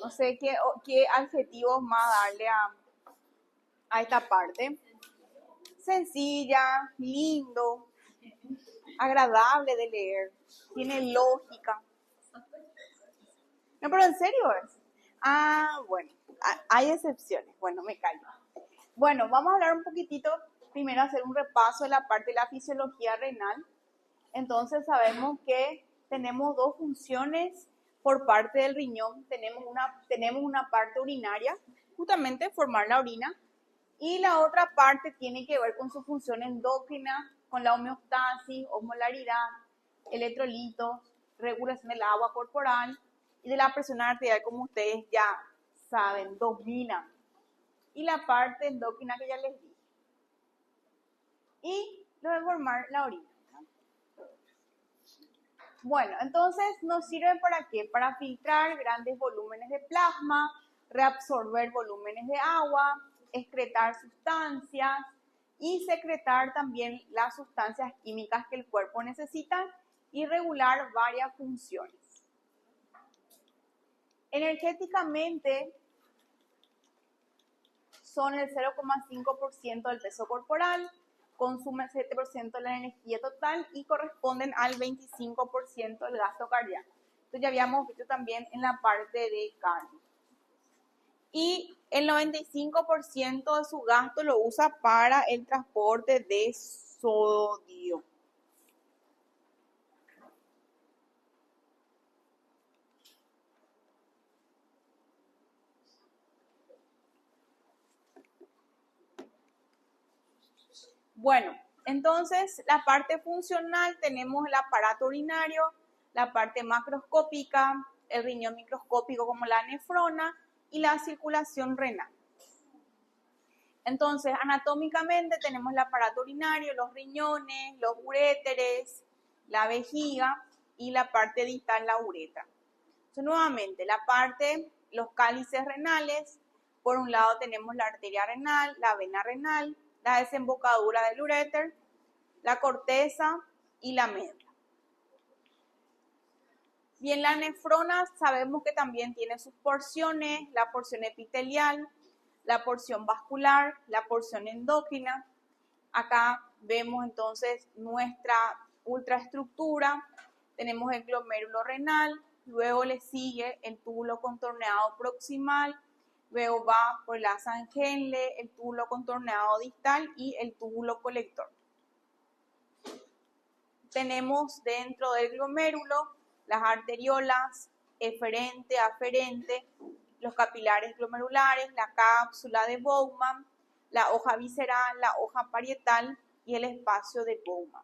No sé qué adjetivos más darle a esta parte. Sencilla, lindo, agradable de leer, tiene lógica. No, pero en serio es. Bueno, hay excepciones. Bueno, me callo. Bueno, vamos a hablar un poquitito, primero hacer un repaso de la parte de la fisiología renal. Entonces sabemos que tenemos dos funciones por parte del riñón. Tenemos una parte urinaria, justamente formar la orina, y la otra parte tiene que ver con su función endocrina, con la homeostasis, osmolaridad, electrolitos, regulación del agua corporal y de la presión arterial, como ustedes ya saben, dominan. Y la parte endocrina que ya les dije. Y lo de formar la orina. Bueno, entonces nos sirve para qué? Para filtrar grandes volúmenes de plasma, reabsorber volúmenes de agua, excretar sustancias y secretar también las sustancias químicas que el cuerpo necesita y regular varias funciones. Energéticamente son el 0,5% del peso corporal, consumen 7% de la energía total y corresponden al 25% del gasto cardíaco. Esto ya habíamos visto también en la parte de cardio. Y el 95% de su gasto lo usa para el transporte de sodio. Bueno, entonces la parte funcional tenemos el aparato urinario, la parte macroscópica, el riñón microscópico como la nefrona y la circulación renal. Entonces, anatómicamente tenemos el aparato urinario, los riñones, los uréteres, la vejiga y la parte distal, la uretra. Entonces, nuevamente, los cálices renales, por un lado tenemos la arteria renal, la vena renal, la desembocadura del uréter, la corteza y la médula. Bien, la nefrona sabemos que también tiene sus porciones, la porción epitelial, la porción vascular, la porción endocrina. Acá vemos entonces nuestra ultraestructura, tenemos el glomérulo renal, luego le sigue el túbulo contorneado proximal, luego va por la asa Henle, el túbulo contorneado distal y el túbulo colector. Tenemos dentro del glomérulo las arteriolas, eferente, aferente, los capilares glomerulares, la cápsula de Bowman, la hoja visceral, la hoja parietal y el espacio de Bowman.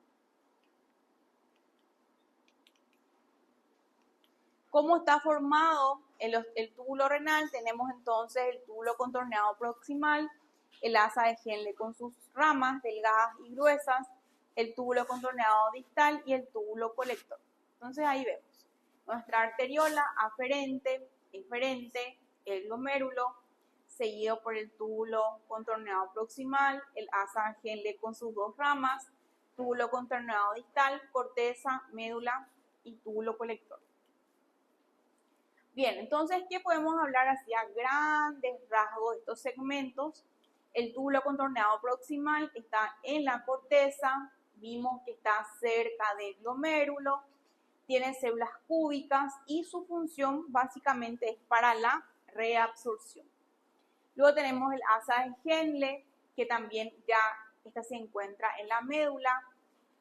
¿Cómo está formado el túbulo renal? Tenemos entonces el túbulo contorneado proximal, el asa de Henle con sus ramas delgadas y gruesas, el túbulo contorneado distal y el túbulo colector. Entonces ahí vemos nuestra arteriola aferente, eferente, el glomérulo, seguido por el túbulo contorneado proximal, el asa de Henle con sus dos ramas, túbulo contorneado distal, corteza, médula y túbulo colector. Bien, entonces, ¿qué podemos hablar así a grandes rasgos de estos segmentos? El túbulo contorneado proximal está en la corteza, vimos que está cerca del glomérulo, tiene células cúbicas y su función básicamente es para la reabsorción. Luego tenemos el asa de Henle, que también ya esta se encuentra en la médula,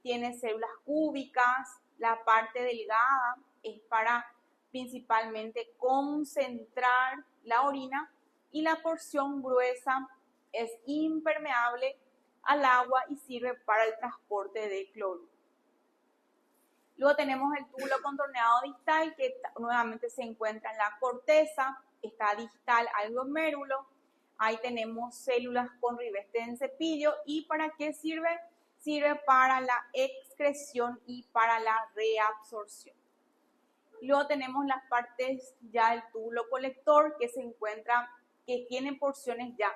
tiene células cúbicas, la parte delgada es para principalmente concentrar la orina y la porción gruesa es impermeable al agua y sirve para el transporte de cloruro. Luego tenemos el túbulo contorneado distal que nuevamente se encuentra en la corteza, está distal al glomérulo. Ahí tenemos células con riveste en cepillo. ¿Y para qué sirve? Sirve para la excreción y para la reabsorción. Luego tenemos las partes ya del túbulo colector que se encuentra, que tienen porciones ya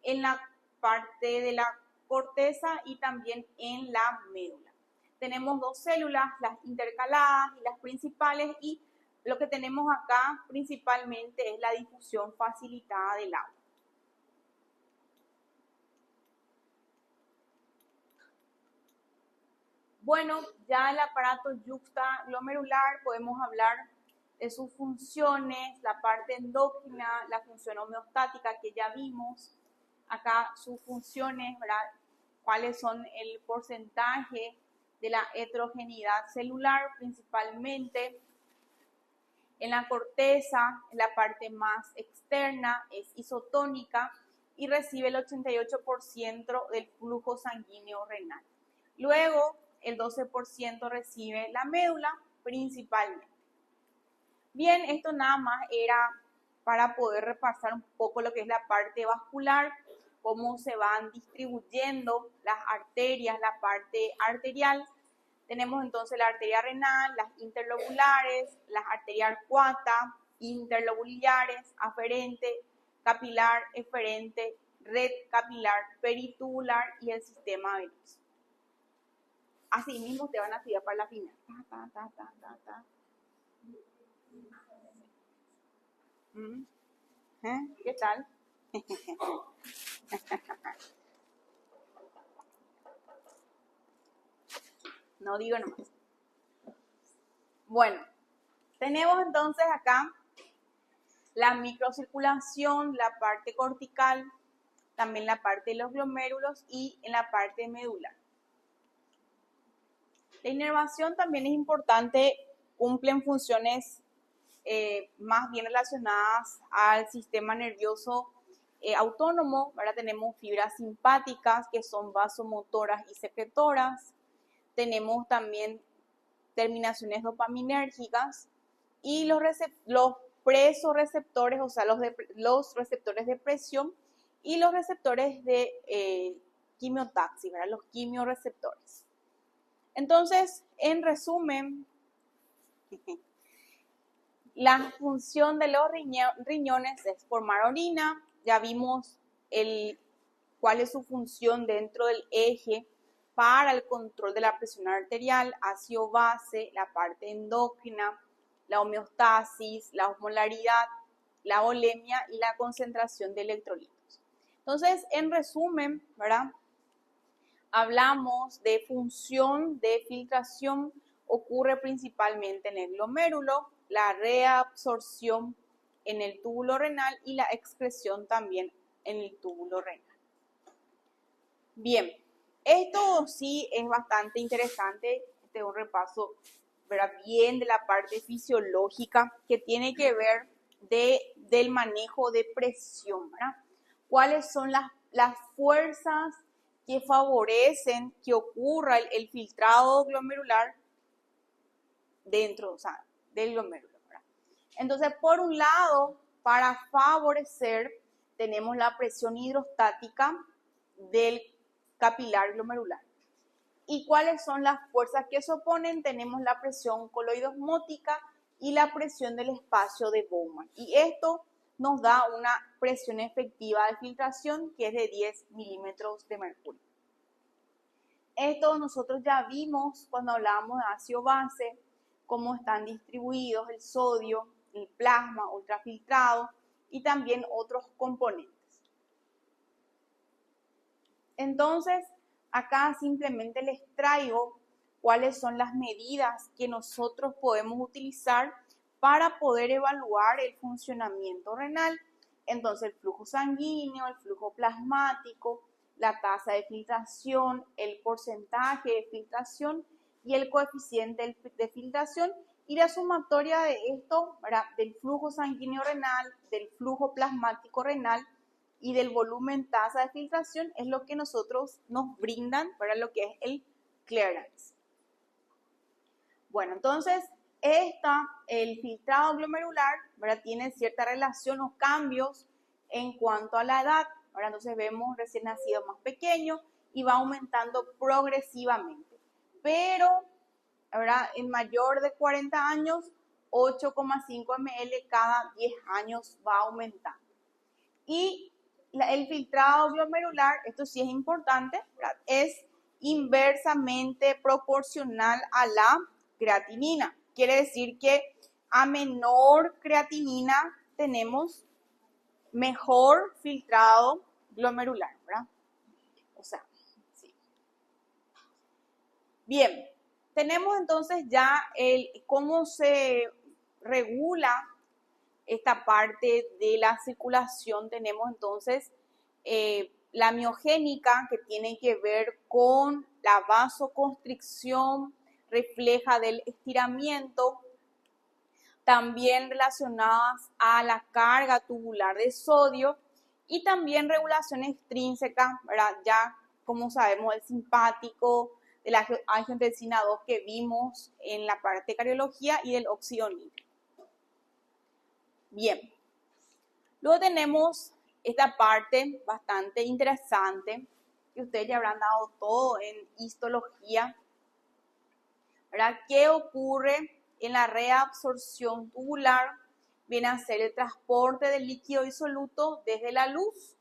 en la parte de la corteza y también en la médula. Tenemos dos células, las intercaladas y las principales, y Lo que tenemos acá principalmente es la difusión facilitada del agua. Bueno, ya el aparato yuxtaglomerular podemos hablar de sus funciones, la parte endócrina, la función homeostática que ya vimos. Acá sus funciones, ¿verdad? Cuáles son el porcentaje de la heterogeneidad celular, principalmente en la corteza, en la parte más externa, es isotónica y recibe el 88% del flujo sanguíneo renal. Luego, el 12% recibe la médula principalmente. Bien, esto nada más era para poder repasar un poco lo que es la parte vascular, cómo se van distribuyendo las arterias, la parte arterial. Tenemos entonces la arteria renal, las interlobulares, las arterias arcuata, interlobulares, aferente, capilar, eferente, red capilar, peritubular y el sistema venoso. Así mismo te van a estudiar para la final. ¿Qué tal? No digo nomás. Bueno, tenemos entonces acá la microcirculación, la parte cortical, también la parte de los glomérulos y en la parte medular. La inervación también es importante, cumplen funciones más bien relacionadas al sistema nervioso autónomo. Ahora tenemos fibras simpáticas que son vasomotoras y secretoras. Tenemos también terminaciones dopaminérgicas y los presoreceptores, o sea, los receptores de presión y los receptores de quimiotaxis, ¿verdad? Los quimioreceptores. Entonces, en resumen, la función de los riñones es formar orina. Ya vimos cuál es su función dentro del eje para el control de la presión arterial, ácido base, la parte endocrina, la homeostasis, la osmolaridad, la volemia y la concentración de electrolitos. Entonces, en resumen, ¿verdad? Hablamos de función de filtración, ocurre principalmente en el glomérulo, la reabsorción en el túbulo renal y la excreción también en el túbulo renal. Bien, esto sí es bastante interesante, este es un repaso, ¿verdad? Bien de la parte fisiológica que tiene que ver del manejo de presión, ¿verdad? ¿Cuáles son las fuerzas que favorecen que ocurra el filtrado glomerular dentro, o sea, del glomérulo, ¿verdad? Entonces, por un lado, para favorecer, tenemos la presión hidrostática del capilar glomerular. ¿Y cuáles son las fuerzas que se oponen? Tenemos la presión coloidosmótica y la presión del espacio de Bowman. Y esto nos da una presión efectiva de filtración que es de 10 milímetros de mercurio. Esto nosotros ya vimos cuando hablábamos de ácido base, cómo están distribuidos el sodio, el plasma ultrafiltrado y también otros componentes. Entonces, acá simplemente les traigo cuáles son las medidas que nosotros podemos utilizar para poder evaluar el funcionamiento renal. Entonces, el flujo sanguíneo, el flujo plasmático, la tasa de filtración, el porcentaje de filtración y el coeficiente de filtración. Y la sumatoria de esto, ¿verdad? Del flujo sanguíneo renal, del flujo plasmático renal y del volumen tasa de filtración es lo que nosotros nos brindan para lo que es el clearance. Bueno, entonces el filtrado glomerular, ¿verdad? Tiene cierta relación o cambios en cuanto a la edad. Ahora entonces vemos recién nacido más pequeño y va aumentando progresivamente. Pero, ¿verdad? En mayor de 40 años, 8,5 ml cada 10 años va aumentando. Y el filtrado glomerular, esto sí es importante, ¿verdad? Es inversamente proporcional a la creatinina. Quiere decir que a menor creatinina tenemos mejor filtrado glomerular, ¿verdad? O sea, sí. Bien, tenemos entonces ya cómo se regula esta parte de la circulación. Tenemos entonces la miogénica, que tiene que ver con la vasoconstricción refleja del estiramiento, también relacionadas a la carga tubular de sodio y también regulación extrínseca, ¿verdad? Ya como sabemos el simpático, de la angiotensina 2 que vimos en la parte de cardiología y del óxido nítrico. Bien, luego tenemos esta parte bastante interesante que ustedes ya habrán dado todo en histología, ¿verdad? ¿Qué ocurre en la reabsorción tubular? Viene a ser el transporte del líquido disoluto desde la luz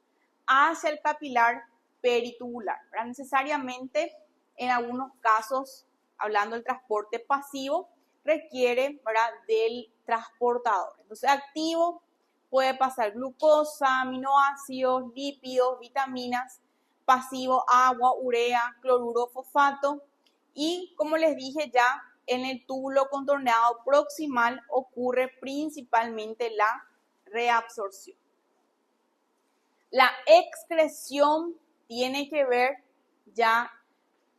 hacia el capilar peritubular, ¿verdad? Necesariamente, en algunos casos, hablando del transporte pasivo, requiere, ¿verdad?, del transportador. Entonces, activo puede pasar glucosa, aminoácidos, lípidos, vitaminas; pasivo, agua, urea, cloruro, fosfato. Y como les dije ya, en el túbulo contorneado proximal ocurre principalmente la reabsorción. La excreción tiene que ver ya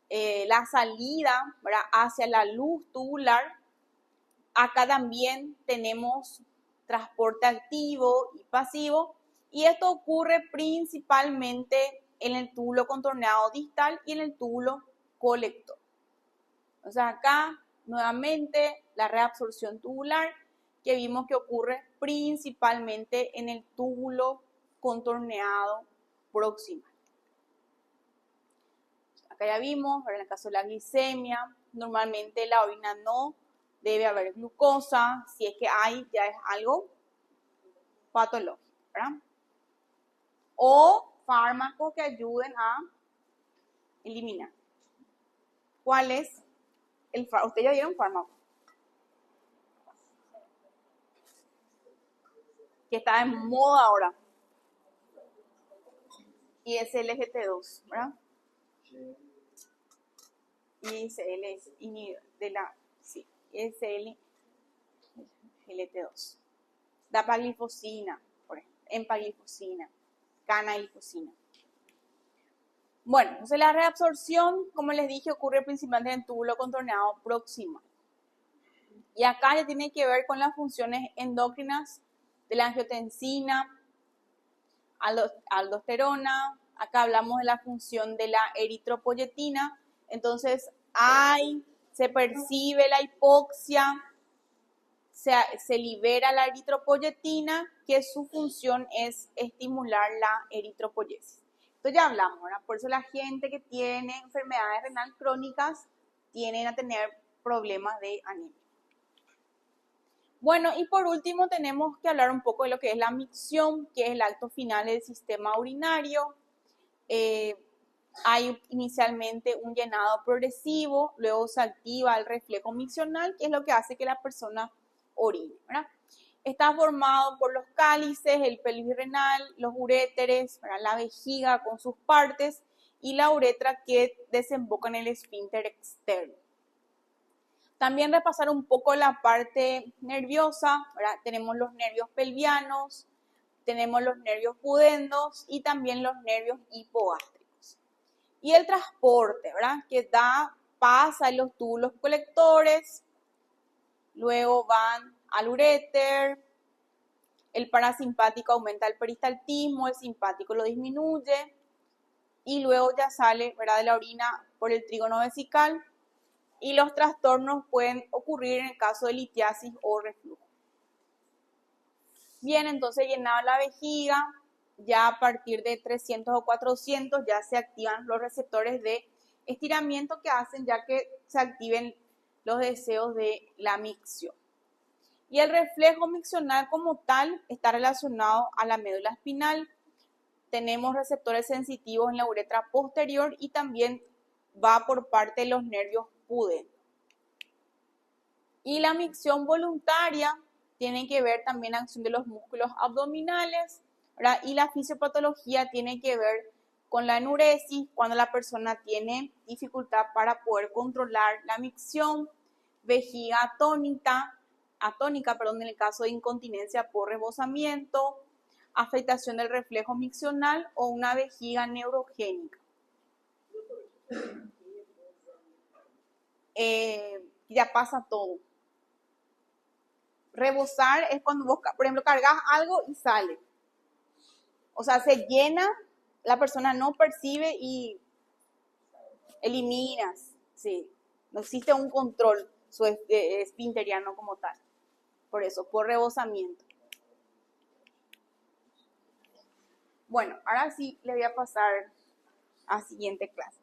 la salida, ¿verdad?, hacia la luz tubular. Acá también tenemos transporte activo y pasivo, y esto ocurre principalmente en el túbulo contorneado distal y en el túbulo colector. O sea, acá nuevamente la reabsorción tubular, que vimos que ocurre principalmente en el túbulo contorneado proximal. Acá ya vimos, en el caso de la glicemia, normalmente la orina no debe haber glucosa; si es que hay, ya es algo patológico, ¿verdad? O fármacos que ayuden a eliminar. ¿Cuál es el fármaco? ¿Ustedes ya vieron fármaco? Que está en moda ahora. Y es el GT2, ¿verdad? ISL es inhibidor de la, sí, ISL GLT2. Dapaglifosina, por ejemplo, empaglifosina, canaglifosina. Bueno, entonces la reabsorción, como les dije, ocurre principalmente en el túbulo contorneado proximal. Y acá ya tiene que ver con las funciones endocrinas de la angiotensina, aldosterona. Acá hablamos de la función de la eritropoyetina. Entonces, se percibe la hipoxia, se libera la eritropoyetina, que su función es estimular la eritropoyesis. Entonces ya hablamos, ¿verdad? Por eso la gente que tiene enfermedades renal crónicas tienen a tener problemas de anemia. Bueno, y por último tenemos que hablar un poco de lo que es la micción, que es el acto final del sistema urinario. Hay inicialmente un llenado progresivo, luego se activa el reflejo miccional, que es lo que hace que la persona orine, ¿verdad? Está formado por los cálices, el pelvis renal, los uréteres, ¿verdad?, la vejiga con sus partes y la uretra que desemboca en el esfínter externo. También repasar un poco la parte nerviosa, ¿verdad? Tenemos los nervios pelvianos, tenemos los nervios pudendos y también los nervios hipogástricos. Y el transporte, ¿verdad?, que pasa en los túbulos colectores, luego van al uréter, el parasimpático aumenta el peristaltismo, el simpático lo disminuye y luego ya sale, ¿verdad?, de la orina por el trígono vesical. Y los trastornos pueden ocurrir en el caso de litiasis o reflujo. Bien, entonces llenado la vejiga, ya a partir de 300 o 400 ya se activan los receptores de estiramiento que hacen ya que se activen los deseos de la micción. Y el reflejo miccional como tal está relacionado a la médula espinal. Tenemos receptores sensitivos en la uretra posterior y también va por parte de los nervios pudendos. Y la micción voluntaria tiene que ver también la acción de los músculos abdominales, ¿verdad? Y la fisiopatología tiene que ver con la enuresis, cuando la persona tiene dificultad para poder controlar la micción, vejiga atónica, en el caso de incontinencia por rebosamiento, afectación del reflejo miccional o una vejiga neurogénica. Ya pasa todo. Rebosar es cuando vos, por ejemplo, cargas algo y sale. O sea, se llena, la persona no percibe y eliminas. Sí, no existe un control esfinteriano como tal. Por eso, por rebosamiento. Bueno, ahora sí le voy a pasar a siguiente clase.